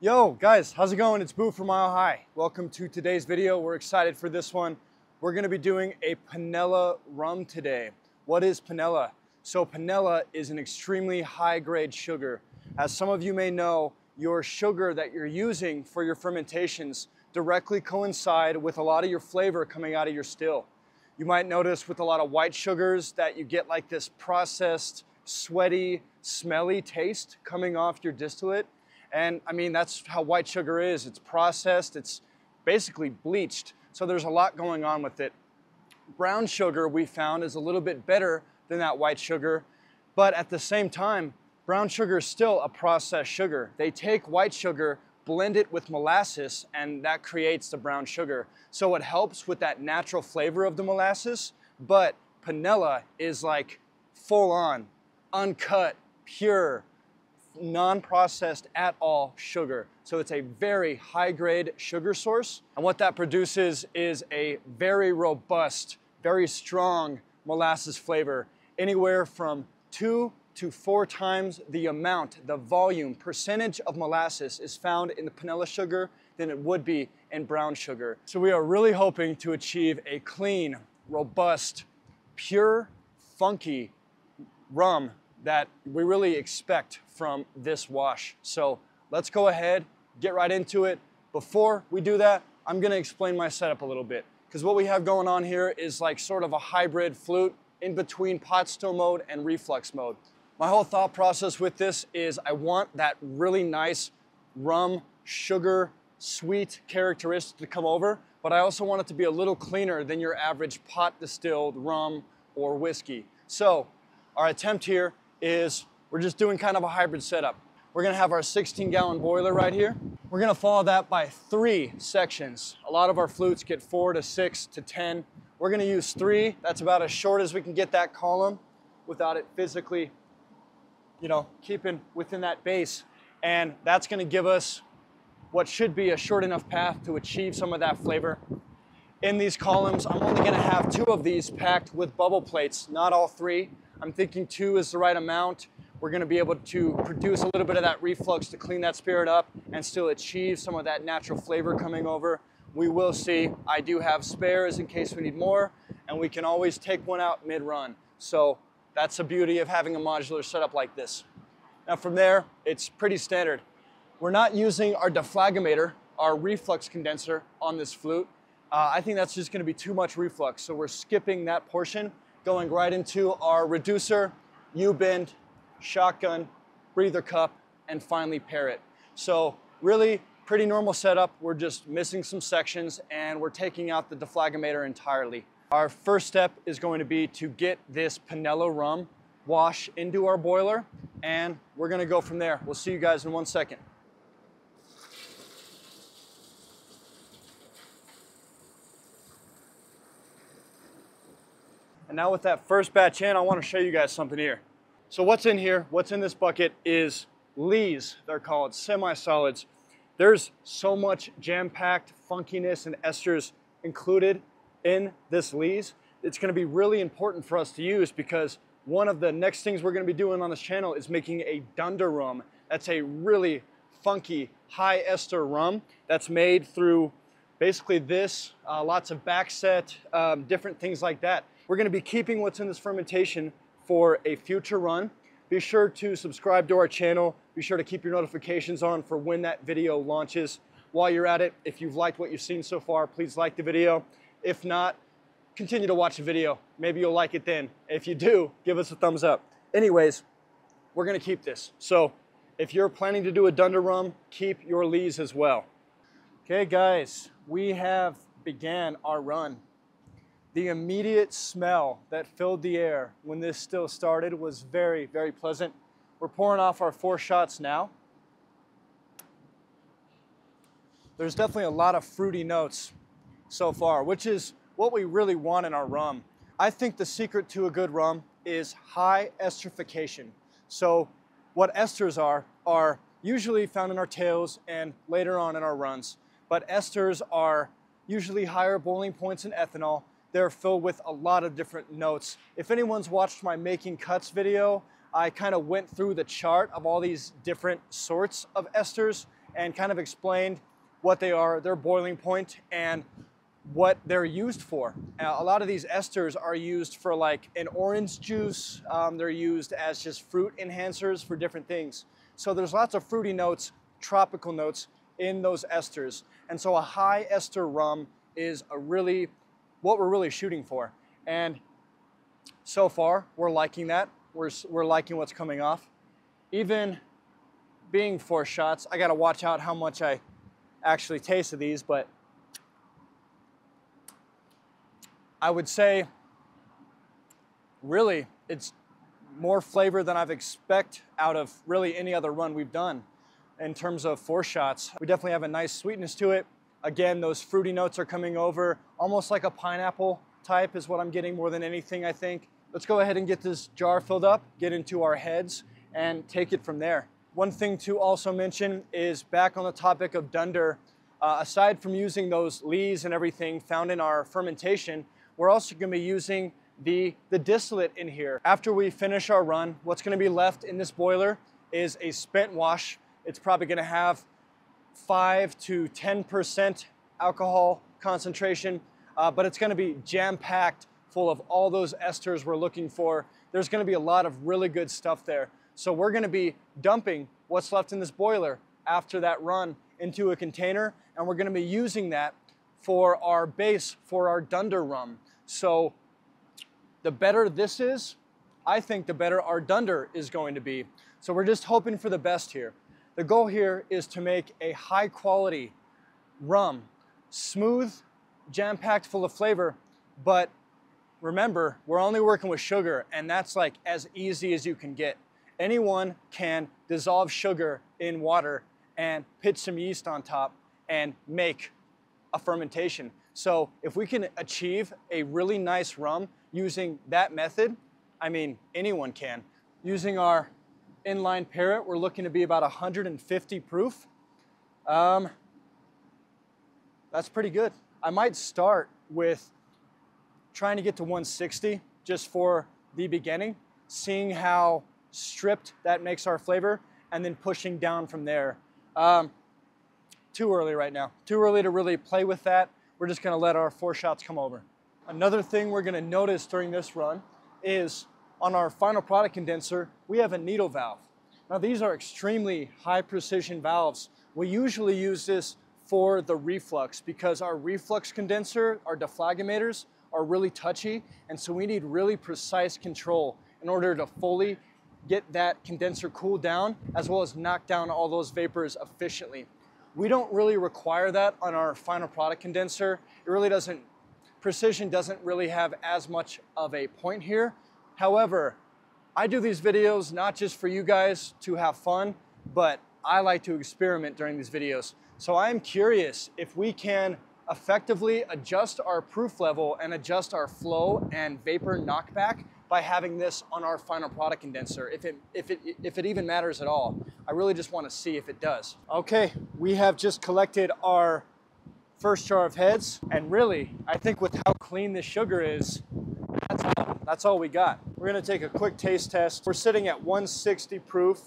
Yo guys, how's it going? It's Boo from Mile High. Welcome to today's video. We're excited for this one. We're gonna be doing a Panela rum today. What is Panela? So Panela is an extremely high grade sugar. As some of you may know, your sugar that you're using for your fermentations directly coincide with a lot of your flavor coming out of your still. You might notice with a lot of white sugars that you get like this processed, sweaty, smelly taste coming off your distillate. And I mean, that's how white sugar is. It's processed, it's basically bleached. So there's a lot going on with it. Brown sugar, we found, is a little bit better than that white sugar. But at the same time, brown sugar is still a processed sugar. They take white sugar, blend it with molasses, and that creates the brown sugar. So it helps with that natural flavor of the molasses, but Panela is like full on, uncut, pure, non-processed at all sugar. So it's a very high grade sugar source. And what that produces is a very robust, very strong molasses flavor, anywhere from 2 to 4 times the amount, the volume, percentage of molasses is found in the Panela sugar than it would be in brown sugar. So we are really hoping to achieve a clean, robust, pure, funky rum that we really expect from this wash. So let's go ahead, get right into it. Before we do that, I'm gonna explain my setup a little bit, because what we have going on here is like sort of a hybrid flute in between pot still mode and reflux mode. My whole thought process with this is I want that really nice rum, sugar, sweet characteristic to come over, but I also want it to be a little cleaner than your average pot distilled rum or whiskey. So our attempt here is we're just doing kind of a hybrid setup. We're gonna have our 16-gallon boiler right here. We're gonna follow that by 3 sections. A lot of our flutes get 4 to 6 to 10. We're gonna use 3. That's about as short as we can get that column without it physically, keeping within that base. And that's gonna give us what should be a short enough path to achieve some of that flavor. In these columns, I'm only gonna have 2 of these packed with bubble plates, not all 3. I'm thinking 2 is the right amount. We're gonna be able to produce a little bit of that reflux to clean that spirit up and still achieve some of that natural flavor coming over. We will see. I do have spares in case we need more, and we can always take one out mid-run. So that's the beauty of having a modular setup like this. Now from there, it's pretty standard. We're not using our deflagomator, our reflux condenser on this flute. I think that's just gonna be too much reflux, so we're skipping that portion, going right into our reducer, U-bend, shotgun, breather cup, and finally parrot. So really pretty normal setup. We're just missing some sections and we're taking out the deflagomator entirely. Our first step is going to be to get this Panela rum wash into our boiler, and we're gonna go from there. We'll see you guys in 1 second. And now with that first batch in, I want to show you guys something here. So what's in here, what's in this bucket is lees, they're called, semi-solids. There's so much jam-packed funkiness and esters included in this lees. It's going to be really important for us to use, because one of the next things we're going to be doing on this channel is making a dunder rum. That's a really funky, high ester rum that's made through basically this, lots of backset, different things like that. We're gonna be keeping what's in this fermentation for a future run. Be sure to subscribe to our channel. Be sure to keep your notifications on for when that video launches. While you're at it, if you've liked what you've seen so far, please like the video. If not, continue to watch the video. Maybe you'll like it then. If you do, give us a thumbs up. Anyways, we're gonna keep this. So if you're planning to do a dunder rum, keep your lees as well. Okay guys, we have began our run. The immediate smell that filled the air when this still started was very, very pleasant. We're pouring off our 4 shots now. There's definitely a lot of fruity notes so far, which is what we really want in our rum. I think the secret to a good rum is high esterification. So what esters are usually found in our tails and later on in our runs. But esters are usually higher boiling points in ethanol. They're filled with a lot of different notes. If anyone's watched my making cuts video, I kind of went through the chart of all these different sorts of esters, and kind of explained what they are, their boiling point, and what they're used for. A lot of these esters are used for like an orange juice. They're used as just fruit enhancers for different things. So there's lots of fruity notes, tropical notes in those esters. And so a high ester rum is what we're really shooting for. And so far, we're liking that. We're liking what's coming off. Even being 4 shots, I gotta watch out how much I actually taste of these, but I would say really it's more flavor than I've expect out of really any other run we've done in terms of 4 shots. We definitely have a nice sweetness to it. Again, those fruity notes are coming over, almost like a pineapple type is what I'm getting more than anything, I think. Let's go ahead and get this jar filled up, get into our heads, and take it from there. One thing to also mention is back on the topic of dunder, aside from using those lees and everything found in our fermentation, we're also going to be using the distillate in here. After we finish our run, what's going to be left in this boiler is a spent wash. It's probably going to have 5 to 10% alcohol concentration, but it's going to be jam-packed full of all those esters we're looking for. There's going to be a lot of really good stuff there. So we're going to be dumping what's left in this boiler after that run into a container, and we're going to be using that for our base for our dunder rum. So the better this is, I think the better our dunder is going to be. So we're just hoping for the best here. The goal here is to make a high quality rum, smooth, jam-packed full of flavor, but remember, we're only working with sugar, and that's like as easy as you can get. Anyone can dissolve sugar in water and pitch some yeast on top and make a fermentation. So if we can achieve a really nice rum using that method, I mean, anyone can. Using our inline parrot, we're looking to be about 150 proof. That's pretty good. I might start with trying to get to 160 just for the beginning, seeing how stripped that makes our flavor, and then pushing down from there. Too early right now. Too early to really play with that. We're just gonna let our 4 shots come over. Another thing we're gonna notice during this run is on our final product condenser, we have a needle valve. Now these are extremely high precision valves. We usually use this for the reflux because our reflux condenser, our deflagramators, are really touchy, and so we need really precise control in order to fully get that condenser cooled down as well as knock down all those vapors efficiently. We don't really require that on our final product condenser. It really doesn't, precision doesn't really have as much of a point here. However, I do these videos not just for you guys to have fun, but I like to experiment during these videos. So I'm curious if we can effectively adjust our proof level and adjust our flow and vapor knockback by having this on our final product condenser, if it even matters at all. I really just want to see if it does. Okay, we have just collected our first jar of heads, and really, I think with how clean this sugar is, that's all we got. We're gonna take a quick taste test. We're sitting at 160 proof.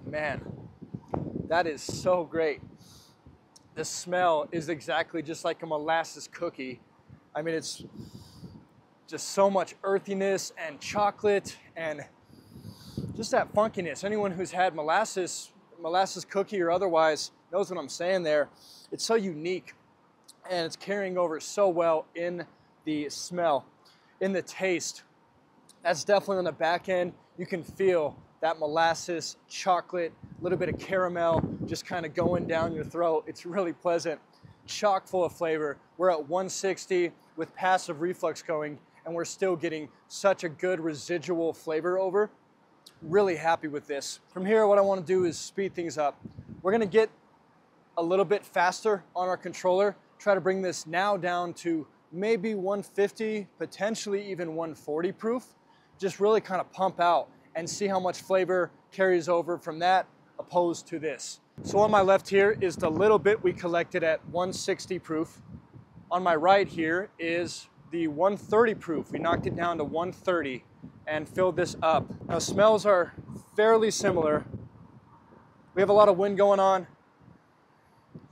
Man, that is so great. The smell is exactly just like a molasses cookie. I mean, it's just so much earthiness and chocolate and just that funkiness. Anyone who's had molasses cookie or otherwise knows what I'm saying there. It's so unique and it's carrying over so well in the smell, in the taste. That's definitely on the back end. You can feel that molasses, chocolate, a little bit of caramel just kind of going down your throat. It's really pleasant, chock full of flavor. We're at 160 with passive reflux going, and we're still getting such a good residual flavor over. Really happy with this. From here, what I want to do is speed things up. We're going to get a little bit faster on our controller, try to bring this now down to maybe 150, potentially even 140 proof. Just really kind of pump out and see how much flavor carries over from that opposed to this. So on my left here is the little bit we collected at 160 proof. On my right here is the 130 proof. We knocked it down to 130. and filled this up. Now smells are fairly similar. We have a lot of wind going on.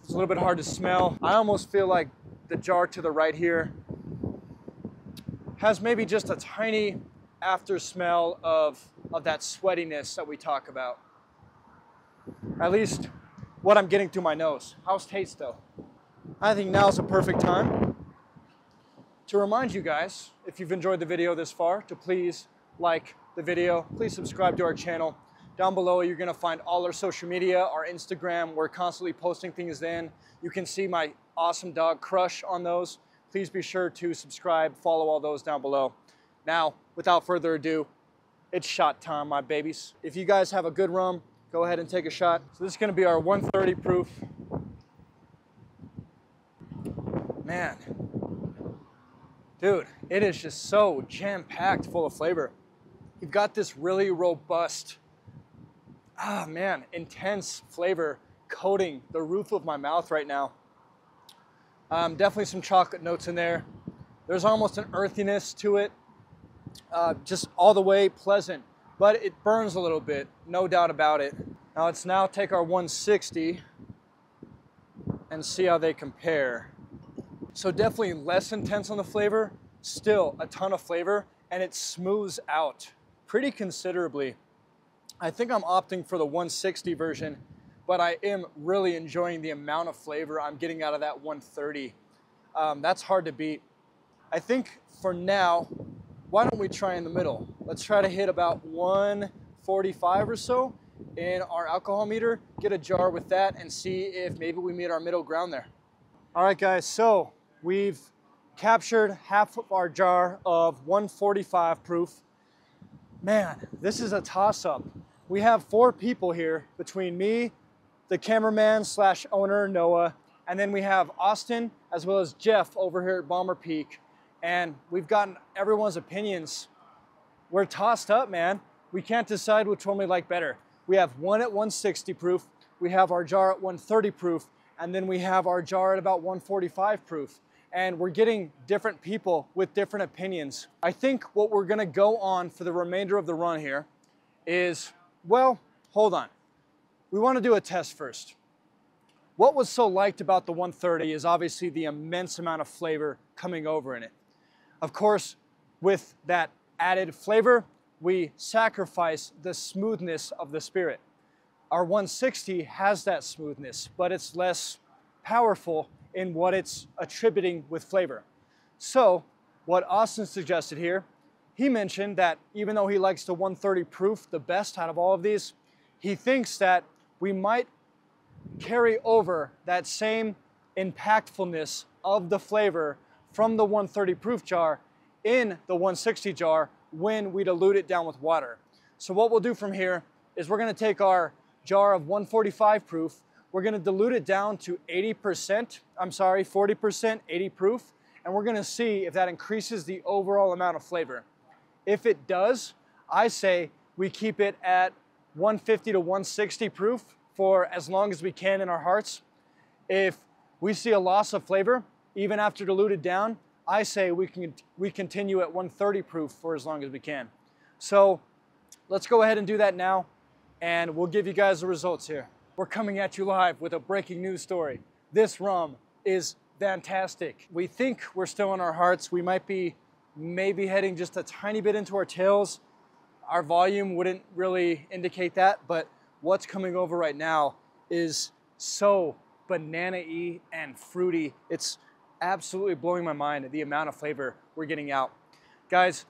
It's a little bit hard to smell. I almost feel like the jar to the right here has maybe just a tiny after smell of that sweatiness that we talk about. At least what I'm getting through my nose. How's taste though? I think now is a perfect time to remind you guys, if you've enjoyed the video this far, to please like the video, please subscribe to our channel. Down below, you're gonna find all our social media, our Instagram. We're constantly posting things in. You can see my awesome dog Crush on those. Please be sure to subscribe, follow all those down below. Now, without further ado, it's shot time, my babies. If you guys have a good rum, go ahead and take a shot. So this is gonna be our 130 proof. Man, dude, it is just so jam-packed full of flavor. You've got this really robust, intense flavor coating the roof of my mouth right now. Definitely some chocolate notes in there. There's almost an earthiness to it. Just all the way pleasant, but it burns a little bit, no doubt about it. Now let's now take our 160 and see how they compare. So definitely less intense on the flavor, still a ton of flavor, and it smooths out pretty considerably. I think I'm opting for the 160 version, but I am really enjoying the amount of flavor I'm getting out of that 130. That's hard to beat. I think for now, why don't we try in the middle? Let's try to hit about 145 or so in our alcohol meter, get a jar with that and see if maybe we meet our middle ground there. All right guys, so we've captured half of our jar of 145 proof. Man, this is a toss-up. We have 4 people here between me, the cameraman slash owner, Noah, and then we have Austin as well as Jeff over here at Bomber Peak. And we've gotten everyone's opinions. We're tossed up, man. We can't decide which one we like better. We have one at 160 proof, we have our jar at 130 proof, and then we have our jar at about 145 proof. And we're getting different people with different opinions. I think what we're gonna go on for the remainder of the run here is, well, hold on. We wanna do a test first. What was so liked about the 130 is obviously the immense amount of flavor coming over in it. Of course, with that added flavor, we sacrifice the smoothness of the spirit. Our 160 has that smoothness, but it's less powerful in what it's attributing with flavor. So what Austin suggested here, he mentioned that even though he likes the 130 proof the best out of all of these, he thinks that we might carry over that same impactfulness of the flavor from the 130 proof jar in the 160 jar when we dilute it down with water. So what we'll do from here is we're gonna take our jar of 145 proof, we're gonna dilute it down to 40%, 80 proof, and we're gonna see if that increases the overall amount of flavor. If it does, I say we keep it at 150 to 160 proof for as long as we can in our hearts. If we see a loss of flavor, even after diluted down, I say we continue at 130 proof for as long as we can. So let's go ahead and do that now, and we'll give you guys the results here. We're coming at you live with a breaking news story. This rum is fantastic. We think we're still in our hearts. We might be maybe heading just a tiny bit into our tails. Our volume wouldn't really indicate that, but what's coming over right now is so banana-y and fruity. It's absolutely blowing my mind, the amount of flavor we're getting out. Guys,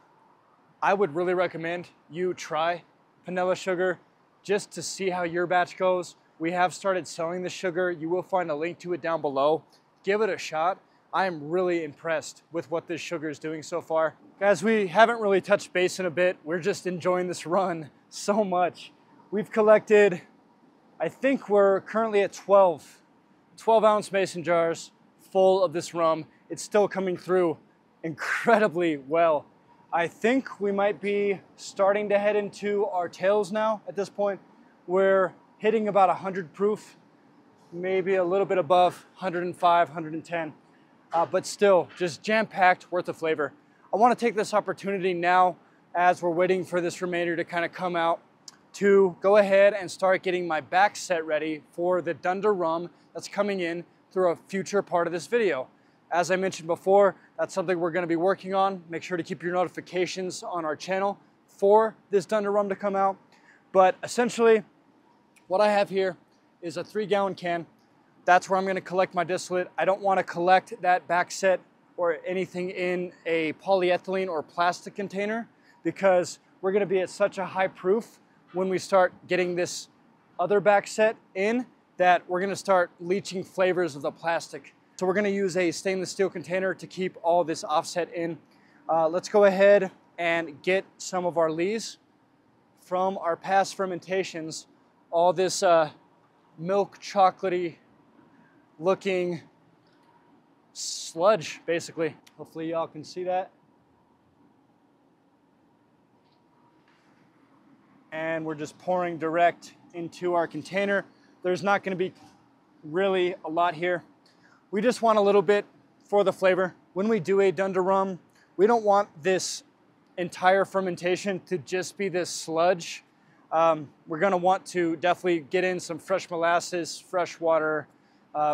I would really recommend you try Panela sugar just to see how your batch goes. We have started selling the sugar. You will find a link to it down below. Give it a shot. I am really impressed with what this sugar is doing so far. Guys, we haven't really touched base in a bit. We're just enjoying this run so much. We've collected, I think we're currently at 12 ounce mason jars full of this rum. It's still coming through incredibly well. I think we might be starting to head into our tails now at this point. We're hitting about 100 proof, maybe a little bit above 105, 110, but still just jam-packed worth of flavor. I want to take this opportunity now as we're waiting for this remainder to kind of come out, to go ahead and start getting my back set ready for the Dunder rum that's coming in through a future part of this video. As I mentioned before, that's something we're going to be working on. Make sure to keep your notifications on our channel for this Dunder rum to come out. But essentially, what I have here is a 3-gallon can. That's where I'm going to collect my distillate. I don't want to collect that back set or anything in a polyethylene or plastic container, because we're going to be at such a high proof when we start getting this other back set in that we're going to start leaching flavors of the plastic. So we're going to use a stainless steel container to keep all this offset in. Let's go ahead and get some of our lees from our past fermentations. All this milk chocolatey looking sludge, basically. Hopefully y'all can see that. And we're just pouring direct into our container. There's not going to be really a lot here. We just want a little bit for the flavor. When we do a Dunder rum, we don't want this entire fermentation to just be this sludge. We're going to want to definitely get in some fresh molasses, fresh water,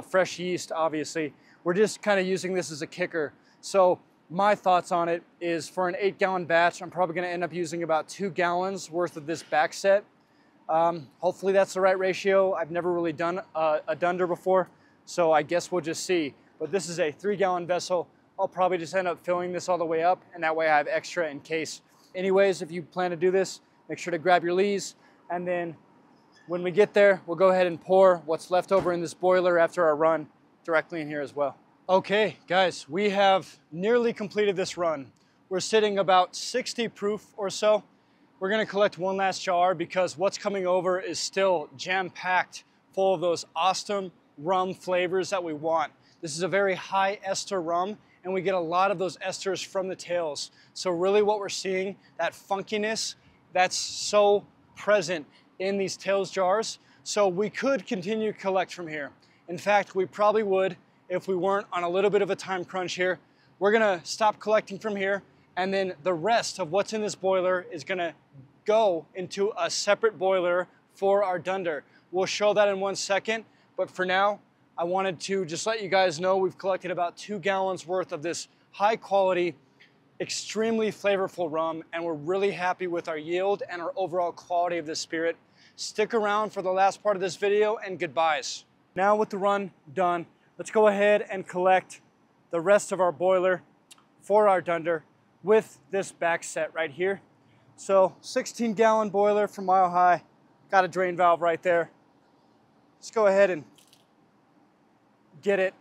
fresh yeast, obviously. We're just kind of using this as a kicker. So my thoughts on it is, for an 8-gallon batch, I'm probably going to end up using about 2 gallons worth of this back set. Hopefully that's the right ratio. I've never really done a Dunder before, so I guess we'll just see. But this is a 3-gallon vessel. I'll probably just end up filling this all the way up, and that way I have extra in case. Anyways, if you plan to do this, make sure to grab your lees, and then when we get there, we'll go ahead and pour what's left over in this boiler after our run directly in here as well. Okay, guys, we have nearly completed this run. We're sitting about 60 proof or so. We're gonna collect one last jar because what's coming over is still jam-packed full of those awesome rum flavors that we want. This is a very high ester rum, and we get a lot of those esters from the tails. So really what we're seeing, that funkiness, that's so present in these tails jars. So we could continue to collect from here. In fact, we probably would if we weren't on a little bit of a time crunch here. We're gonna stop collecting from here, and then the rest of what's in this boiler is gonna go into a separate boiler for our Dunder. We'll show that in 1 second, but for now, I wanted to just let you guys know we've collected about 2 gallons worth of this high quality, extremely flavorful rum, and we're really happy with our yield and our overall quality of this spirit. Stick around for the last part of this video, and goodbyes. Now with the run done, let's go ahead and collect the rest of our boiler for our Dunder with this back set right here. So 16-gallon boiler from Mile High, got a drain valve right there. Let's go ahead and get it.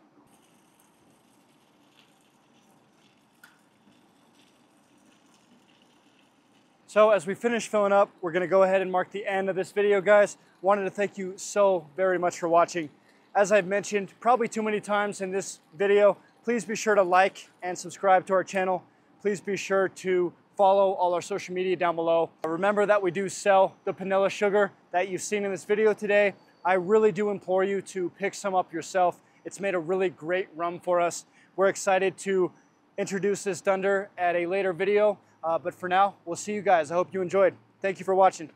So as we finish filling up, we're gonna go ahead and mark the end of this video, guys. Wanted to thank you so very much for watching. As I've mentioned probably too many times in this video, please be sure to like and subscribe to our channel. Please be sure to follow all our social media down below. Remember that we do sell the Panela sugar that you've seen in this video today. I really do implore you to pick some up yourself. It's made a really great rum for us. We're excited to introduce this Dunder at a later video, but for now, we'll see you guys. I hope you enjoyed. Thank you for watching.